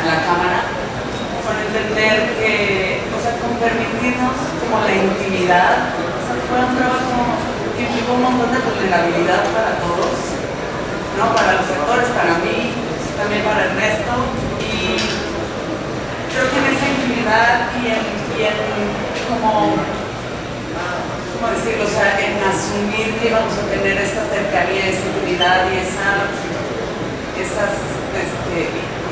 la cámara, con entender que, o sea, con permitirnos como la intimidad. O sea, fue un trabajo que implicó un montón de vulnerabilidad para todos, ¿no? Para los actores, para mí, también para Ernesto, y creo que en esa intimidad y en como, ¿cómo decirlo? O sea, en asumir que íbamos a tener esta cercanía, esa intimidad y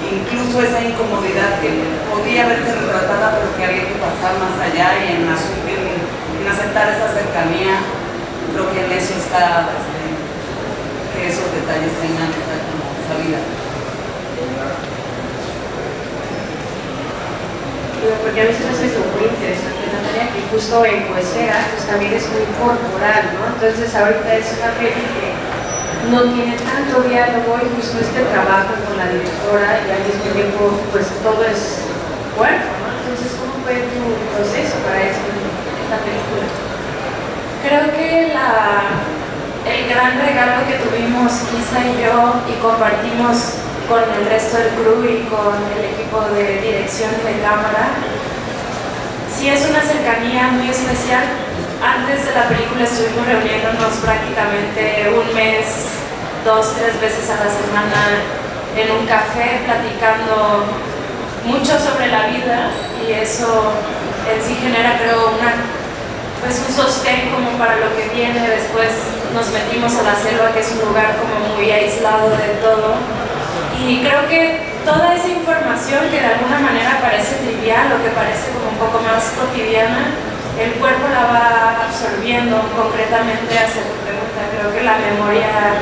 incluso esa incomodidad que podía verse retratada, pero que había que pasar más allá, y en aceptar esa cercanía. Creo que en eso está, que esos detalles tengan esa vida. Porque a veces es muy interesante, Natalia, que justo en Huesera pues también es muy corporal, ¿no? Entonces ahorita es una peli que no tiene tanto diálogo, y justo este trabajo con la directora, y al mismo tiempo pues todo es cuerpo, ¿no? Entonces, ¿cómo fue tu proceso para esta película? Creo que el gran regalo que tuvimos Isa y yo, y compartimos con el resto del crew y con el equipo de dirección y de cámara, sí es una cercanía muy especial. Antes de la película estuvimos reuniéndonos prácticamente un mes, 2-3 veces a la semana en un café, platicando mucho sobre la vida, y eso en sí genera, creo, un sostén como para lo que viene. Después nos metimos a la selva, que es un lugar como muy aislado de todo, y creo que toda esa información que de alguna manera parece trivial o que parece como un poco más cotidiana, el cuerpo la va absorbiendo concretamente hacia tu pregunta. Creo que la memoria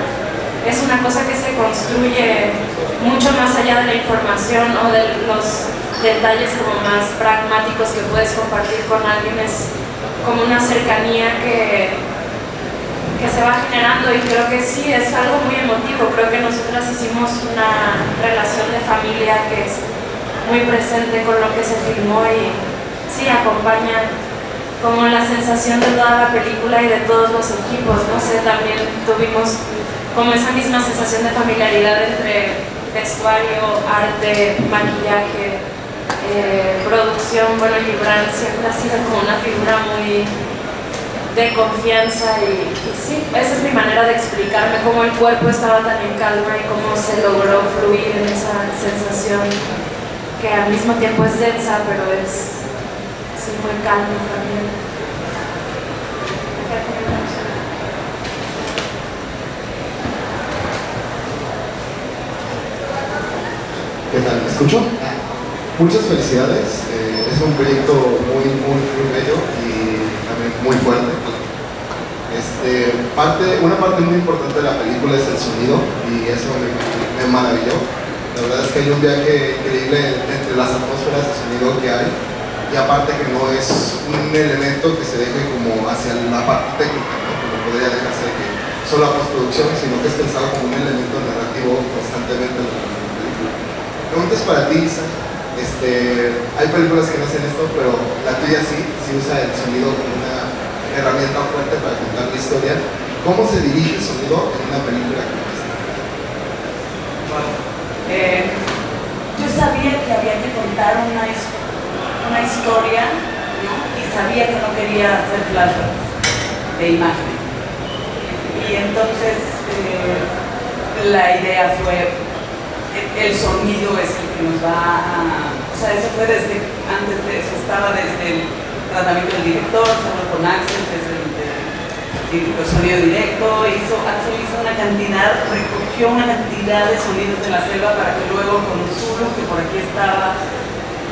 es una cosa que se construye mucho más allá de la información o de los detalles como más pragmáticos que puedes compartir con alguien. Es como una cercanía que se va generando, y creo que sí, es algo muy emotivo. Creo que nosotras hicimos una relación de familia que es muy presente con lo que se filmó, y sí, acompaña como la sensación de toda la película y de todos los equipos. No sé, también tuvimos como esa misma sensación de familiaridad entre vestuario, arte, maquillaje, producción. Bueno, Gibran siempre ha sido como una figura muy de confianza, y sí, esa es mi manera de explicarme cómo el cuerpo estaba tan en calma y cómo se logró fluir en esa sensación que al mismo tiempo es densa, pero es sí, muy calma también. ¿Qué tal? ¿Me escucho? Muchas felicidades. Es un proyecto muy bello y también muy fuerte. Una parte muy importante de la película es el sonido, y eso me maravilló. La verdad es que hay un viaje increíble entre las atmósferas de sonido que hay, y aparte que no es un elemento que se deje como hacia la parte técnica, ¿no? Como podría dejarse que solo la postproducción, sino que es pensado como un elemento narrativo constantemente en la película. Preguntas para ti, Isa. Hay películas que no hacen esto, pero la tuya sí usa el sonido como una herramienta fuerte para contar la historia. ¿Cómo se dirige el sonido en una película como esta? Yo sabía que había que contar una historia, ¿no? Y sabía que no quería hacer flashbacks de imagen. Y entonces la idea fue, el sonido es el que nos va a... O sea, eso fue antes de eso, estaba desde el tratamiento del director, se habló con Axel, desde el sonido directo. Axel hizo recogió una cantidad de sonidos de la selva para que luego con Zulu, que por aquí estaba,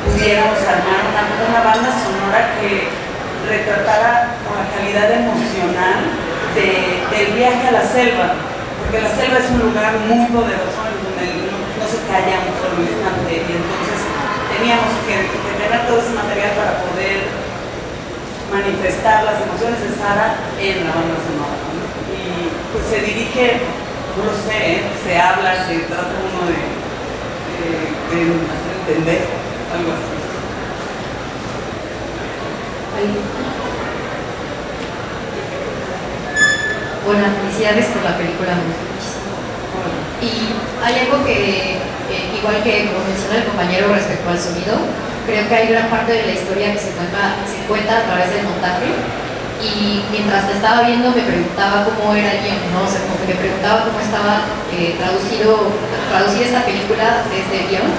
pudiéramos armar una banda sonora que retratara con la calidad emocional del viaje a la selva, porque la selva es un lugar muy poderoso en donde no se calla un solo instante, y entonces teníamos que tener todo ese material para poder manifestar las emociones de Sara en la banda sonora, ¿no? Y pues se dirige, no lo sé, se habla, se trata uno de hacer entender algo así. Bueno, felicidades por la película, muchísimo. Y hay algo que, igual que como mencionó el compañero respecto al sonido, creo que hay gran parte de la historia que se cuenta a través del montaje. Y mientras la estaba viendo me preguntaba cómo era el guión, ¿no? O sea, como que me preguntaba cómo estaba traducir esta película desde el guión.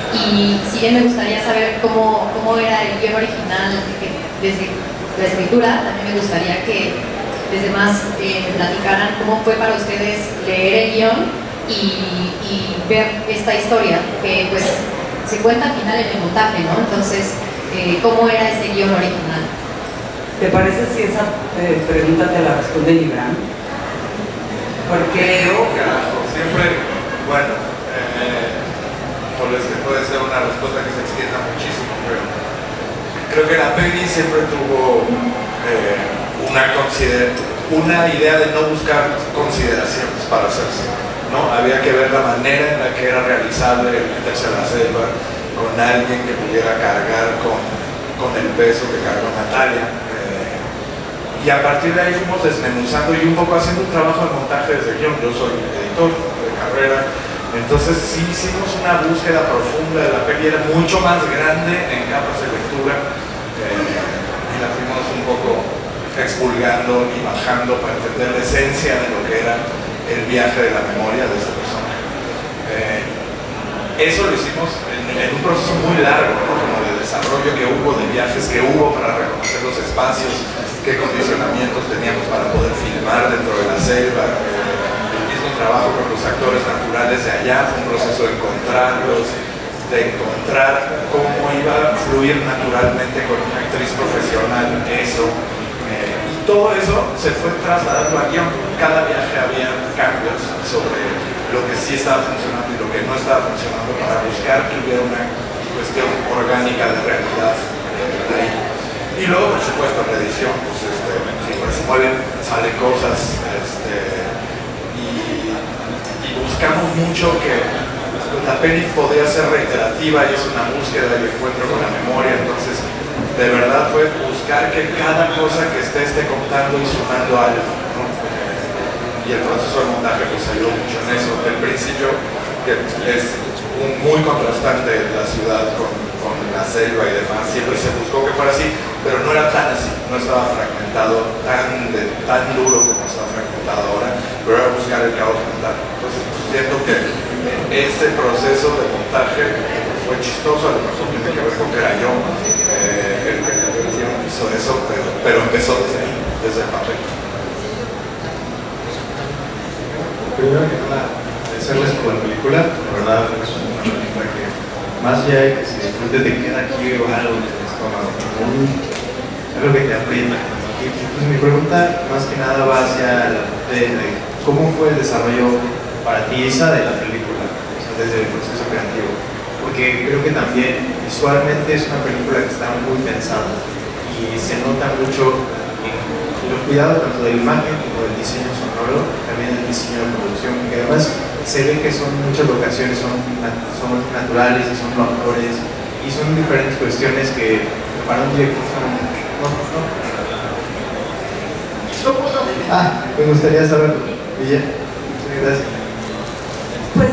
Y si bien me gustaría saber cómo era el guión original desde la escritura, también me gustaría que desde más me platicaran cómo fue para ustedes leer el guión y ver esta historia, que pues se cuenta al final en el montaje, ¿no? Entonces, ¿cómo era ese guión original? ¿Te parece si esa pregunta te la responde Gibran? Porque... Carajo, siempre, bueno, es que puede ser una respuesta que se extienda muchísimo, pero creo que la peli siempre tuvo una idea de no buscar consideraciones para hacerse, ¿no? Había que ver la manera en la que era realizable el meterse a la selva con alguien que pudiera cargar con el peso que cargó Natalia. Y a partir de ahí fuimos desmenuzando y un poco haciendo un trabajo de montaje desde guión. Yo soy editor de carrera, entonces sí hicimos una búsqueda profunda de la peli, era mucho más grande en capas de lectura y la fuimos un poco expulgando y bajando para entender la esencia de lo que era el viaje de la memoria de este personaje. Eso lo hicimos en un proceso muy largo, ¿no? Como de desarrollo que hubo, de viajes que hubo para reconocer los espacios, qué condicionamientos teníamos para poder filmar dentro de la selva, el mismo trabajo con los actores naturales de allá, fue un proceso de encontrarlos, de encontrar cómo iba a fluir naturalmente con una actriz profesional eso, y todo eso se fue trasladando al guión. Cada viaje había cambios sobre lo que sí estaba funcionando y lo que no estaba funcionando para buscar que hubiera una cuestión orgánica de realidad ahí. Y luego, por supuesto, la edición, pues se mueven, salen cosas, y buscamos mucho que la peli podía ser reiterativa y es una búsqueda y encuentro con la memoria, entonces de verdad fue buscar que cada cosa que esté contando y sumando algo, ¿no? Y el proceso de montaje pues ayudó mucho en eso. Del principio, que es muy contrastante la ciudad con la selva y demás, siempre se buscó que fuera así, pero no era tan así, no estaba fragmentado tan duro como está fragmentado ahora, pero era buscar el caos mental. Entonces pues, siento que ese proceso de montaje fue chistoso, a lo mejor tiene que ver con que era yo el que hizo eso, pero empezó desde ahí, desde el papel. Primero que nada, agradecerles por la película, la verdad es una película que más allá de que se disfrute te queda aquí algo en el estómago, algo que te aprieta. Y pues mi pregunta más que nada va hacia la parte de cómo fue el desarrollo para ti, Isa, de la película, o sea, desde el proceso creativo, porque creo que también visualmente es una película que está muy pensada y se nota mucho en el cuidado tanto de la imagen como del diseño sonoro, también el diseño de producción, que además se ve que son muchas locaciones, son naturales y son actores y son diferentes cuestiones que para un director son... me gustaría saber, Villa. Gracias. Pues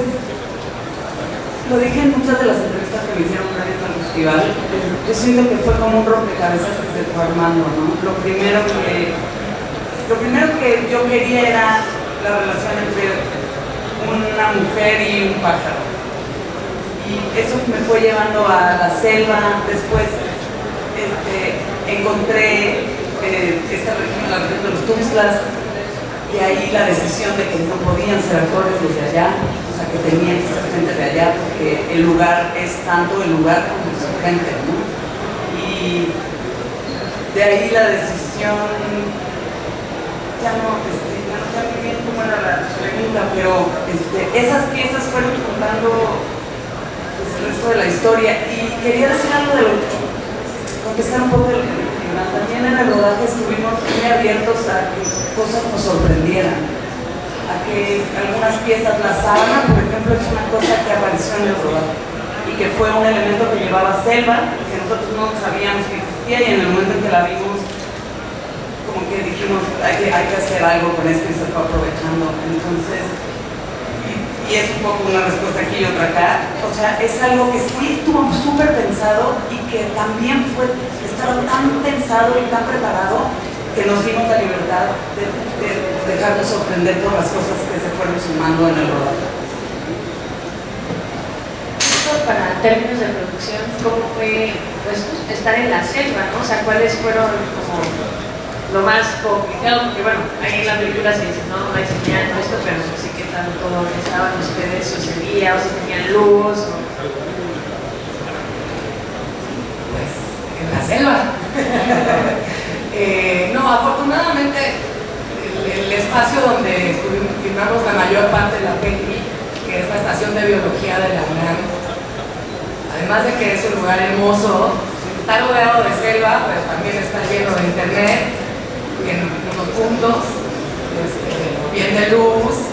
lo dije en muchas de las entrevistas que me hicieron gracias al festival. Yo siento que fue como un rompecabezas que se fue armando, ¿no? Lo primero que yo quería era la relación entre una mujer y un pájaro. Y eso me fue llevando a la selva. Después encontré esta región, la región de los Tuxtlas, y ahí la decisión de que no podían ser actores desde allá, o sea que tenían que ser gente de allá, porque el lugar es tanto el lugar como su gente, ¿no? Y de ahí la decisión, ya no sé muy bien cómo era la pregunta, pero esas piezas fueron juntando pues, el resto de la historia. Y quería decir algo de lo que contestar un poco del también en el rodaje estuvimos muy abiertos a que cosas nos sorprendieran, a que algunas piezas, la sábana, por ejemplo, es una cosa que apareció en el rodaje y que fue un elemento que llevaba selva, que nosotros no sabíamos que existía, y en el momento en que la vimos como que dijimos hay que hacer algo con esto y se fue aprovechando. Entonces y es un poco una respuesta aquí y otra acá. O sea, es algo que sí estuvo súper pensado y que también estaba tan pensado y tan preparado que nos dimos la libertad de dejarnos sorprender por las cosas que se fueron sumando en el rodaje. Para términos de producción, ¿cómo fue pues, estar en la selva, ¿no? O sea, ¿cuáles fueron como lo más complicado? Porque bueno, ahí en la película se dice, no hay señal, no esto, pero no sé qué tanto estaban ustedes, sucedía, o si tenían luz, Pues en la selva. No, afortunadamente el espacio donde filmamos la mayor parte de la peli, que es la estación de biología de la UNAM, además de que es un lugar hermoso, está rodeado de selva, pero también está lleno de internet en unos puntos, bien de luz.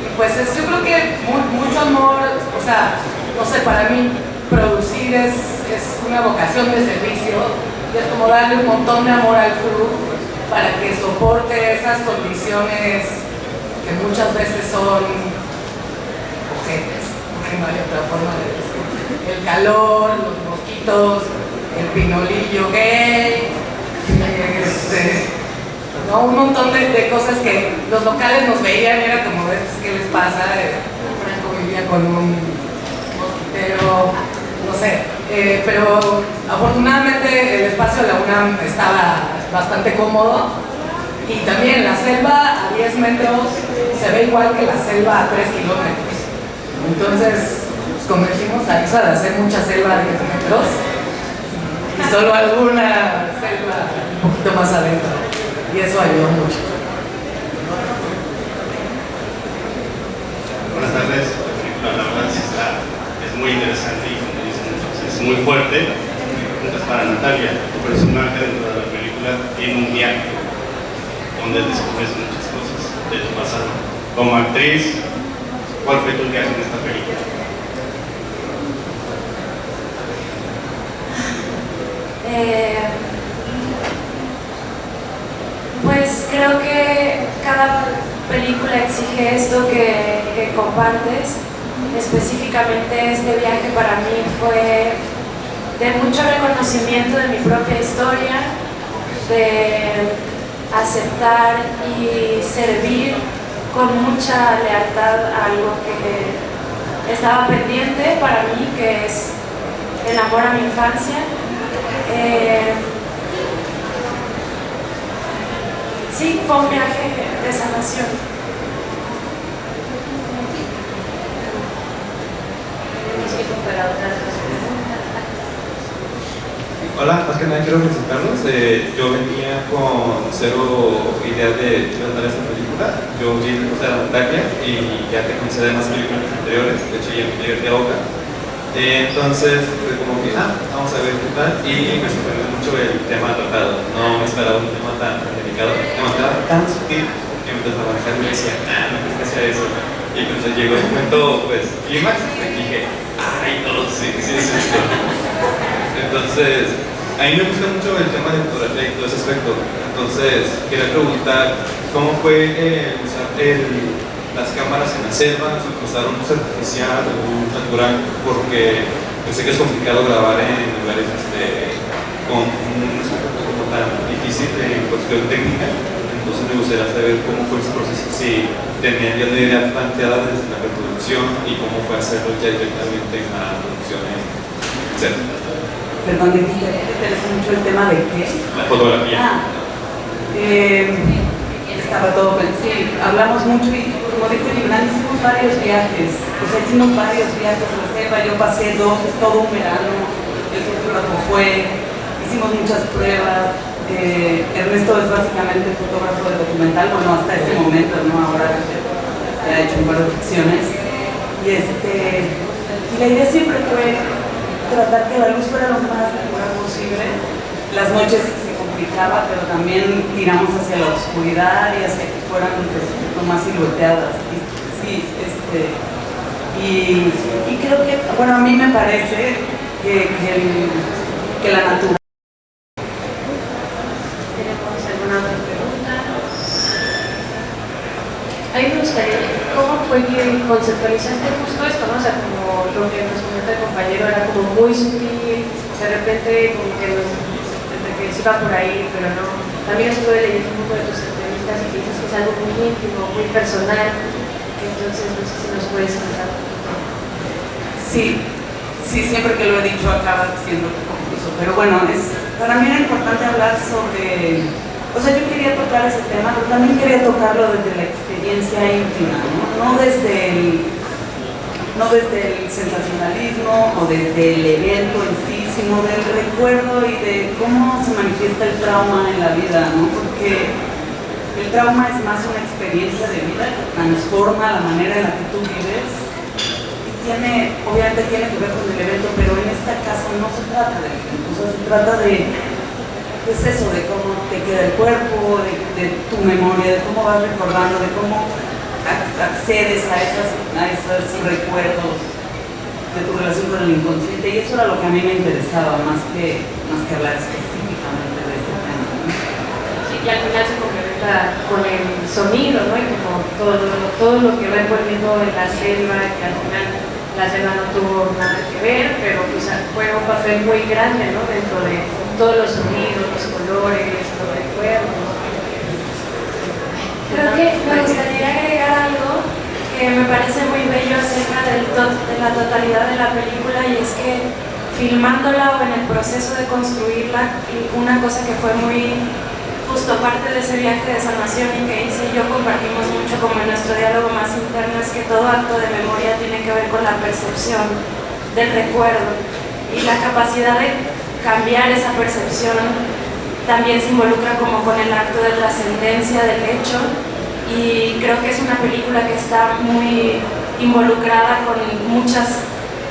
Y pues yo creo que mucho amor, o sea, no sé, para mí producir es una vocación de servicio y es como darle un montón de amor al crew para que soporte esas condiciones que muchas veces son ojetes, porque no hay otra forma de decirlo. El calor, los mosquitos, el pinolillo gay, ¿no? Un montón de cosas que los locales nos veían y era como, ¿estos qué les pasa? Franco vivía con un mosquitero, no sé, pero afortunadamente el espacio de la UNAM estaba bastante cómodo y también la selva a 10 metros se ve igual que la selva a 3 kilómetros. Entonces, convencimos a Isa de hacer mucha selva a 10 metros y solo alguna selva un poquito más adentro, y eso ayudó mucho. Buenas tardes, la película la verdad sí es muy interesante y como dicen muchos, es muy fuerte. Preguntas para Natalia, tu personaje dentro de la película tiene un viaje donde descubres muchas cosas de tu pasado. Como actriz, ¿cuál fue tu viaje en esta película? Pues creo que cada película exige esto que compartes. Específicamente este viaje para mí fue de mucho reconocimiento de mi propia historia, de aceptar y servir con mucha lealtad a algo que estaba pendiente para mí, que es el amor a mi infancia. Sí, fue un viaje de sanación. Hola, más que nada quiero presentarlos. Yo venía con cero idea de tratar esta película. Yo vi Natalia y ya te conocí de más películas anteriores, de hecho ya me divertí a Oca. Entonces fue como que, vamos a ver qué tal, y me sorprendió mucho el tema tratado. No me esperaba un tema tan delicado, demasiado tan sutil que mientras avanzaba me decía, no crees que sea eso. Y cuando llegó el momento, pues, clímax, dije, ay, no, sí es esto. Entonces, a mí me gusta mucho el tema de fotografía y todo ese aspecto. Entonces, quería preguntar, ¿cómo fue usar las cámaras en la selva? ¿Se usaron luz artificial o luz natural? Porque yo sé que es complicado grabar en lugares con un aspecto como tan difícil de cuestión técnica. Entonces me gustaría saber cómo fue ese proceso, si tenían ya una idea planteada desde la preproducción y cómo fue hacerlo ya directamente en la producción, etc. Perdón, ¿te interesa mucho el tema de qué? La fotografía. Estaba todo pensado. Sí, hablamos mucho y como dijo Gibran, hicimos varios viajes. O sea, hicimos varios viajes a la selva. Yo pasé todo un verano, el fotógrafo fue, hicimos muchas pruebas. Ernesto es básicamente fotógrafo de documental, bueno, hasta ese momento, ¿no? Ahora ya ha hecho un par de ficciones. Y la idea siempre fue tratar que la luz fuera lo más natural posible. Las noches se complicaba, pero también tiramos hacia la oscuridad y hacia que fueran lo más silueteadas. Y creo que, bueno, a mí me parece que la naturaleza. ¿Tenemos alguna otra pregunta? A mí me gustaría, ¿cómo fue que conceptualizaste justo esto, ¿no? O sea, como lo que nos comenta el compañero era como muy sutil, de repente como que se iba por ahí, pero no. También estuve leyendo un poco de tus entrevistas y dices que es algo muy íntimo, muy personal, entonces no sé si nos puedes contar. Sí, siempre que lo he dicho acaba siendo confuso, pero bueno, para mí era importante hablar sobre, o sea, yo quería tocar ese tema, pero también quería tocarlo desde la experiencia íntima, no desde el sensacionalismo o desde el evento en sí, sino del recuerdo y de cómo se manifiesta el trauma en la vida, ¿no? Porque el trauma es más una experiencia de vida que transforma la manera en la que tú vives y obviamente tiene que ver con el evento, pero en este caso no se trata del evento, o sea, se trata de eso, de cómo te queda el cuerpo, de tu memoria, de cómo vas recordando, de cómo accedes a esos recuerdos de tu relación con el inconsciente, y eso era lo que a mí me interesaba, más que hablar específicamente de este tema, ¿no? Sí, y al final se complementa con el sonido, ¿no? Y como todo lo que va envolviendo en la selva, que al final la selva no tuvo nada que ver, pero pues fue un papel muy grande, ¿no? Dentro de todos los sonidos, los colores, los recuerdos. Creo que me gustaría agregar algo que me parece muy bello acerca de la totalidad de la película, y es que filmándola o en el proceso de construirla, una cosa que fue muy justo parte de ese viaje de sanación y que hice y yo compartimos mucho como en nuestro diálogo más interno, es que todo acto de memoria tiene que ver con la percepción del recuerdo, y la capacidad de cambiar esa percepción también se involucra como con el acto de trascendencia del hecho, y creo que es una película que está muy involucrada con muchas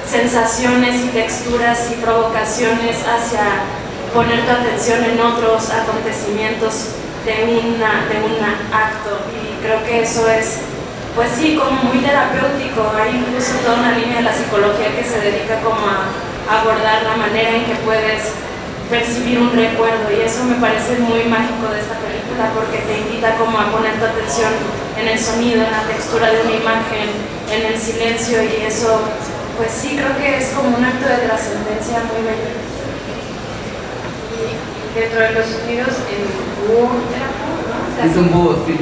sensaciones y texturas y provocaciones hacia poner tu atención en otros acontecimientos de un acto, y creo que eso es, pues sí, como muy terapéutico. Hay incluso toda una línea de la psicología que se dedica como a abordar la manera en que puedes percibir un recuerdo, y eso me parece muy mágico de esta película, porque te invita como a poner tu atención en el sonido, en la textura de una imagen, en el silencio, y eso, pues sí, creo que es como un acto de trascendencia muy bello. Y dentro de los sonidos, el búho, ¿era búho, no? O sea, es un búho, sí.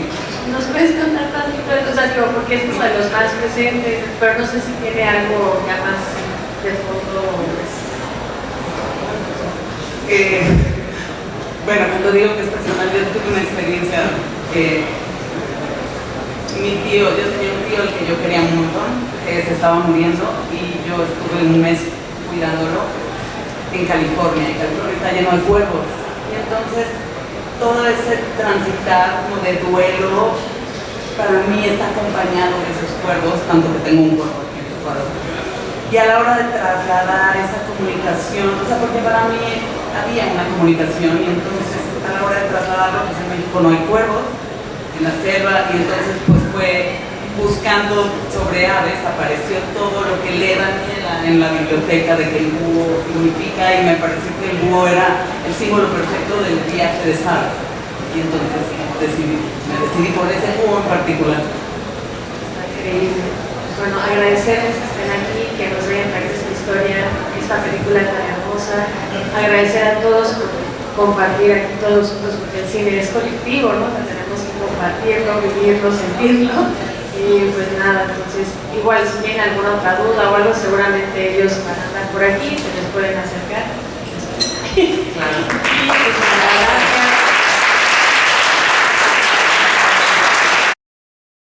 ¿nos puedes contar tantito de eso? O sea, digo, porque es como de los más presentes, pero no sé si tiene algo ya más de fondo. Bueno, cuando digo que es personal, yo tuve una experiencia. Yo tenía un tío al que yo quería un montón, que se estaba muriendo, y yo estuve un mes cuidándolo en California. Y California está lleno de cuervos, y entonces todo ese transitar como de duelo para mí está acompañado de esos cuervos, tanto que tengo un cuervo aquí en el cuadro. Y a la hora de trasladar esa comunicación, o sea, porque para mí había una comunicación, y entonces a la hora de trasladarlo, pues en México no hay cuervos, en la selva, y entonces pues fue buscando sobre aves, apareció todo lo que lee Daniela en la biblioteca de que el búho significa, y me pareció que el búho era el símbolo perfecto del viaje de Sara, y entonces me decidí por ese búho en particular. Está increíble. Bueno, agradecerles que estén aquí, que nos hayan traído esta historia, esta película tan hermosa. Agradecer a todos por compartir aquí todos juntos, porque el cine es colectivo, ¿no? Tenemos que compartirlo, vivirlo, sentirlo. Y pues nada, entonces, igual si tienen alguna otra duda o algo, seguramente ellos van a andar por aquí, se les pueden acercar. Claro. Y pues nada.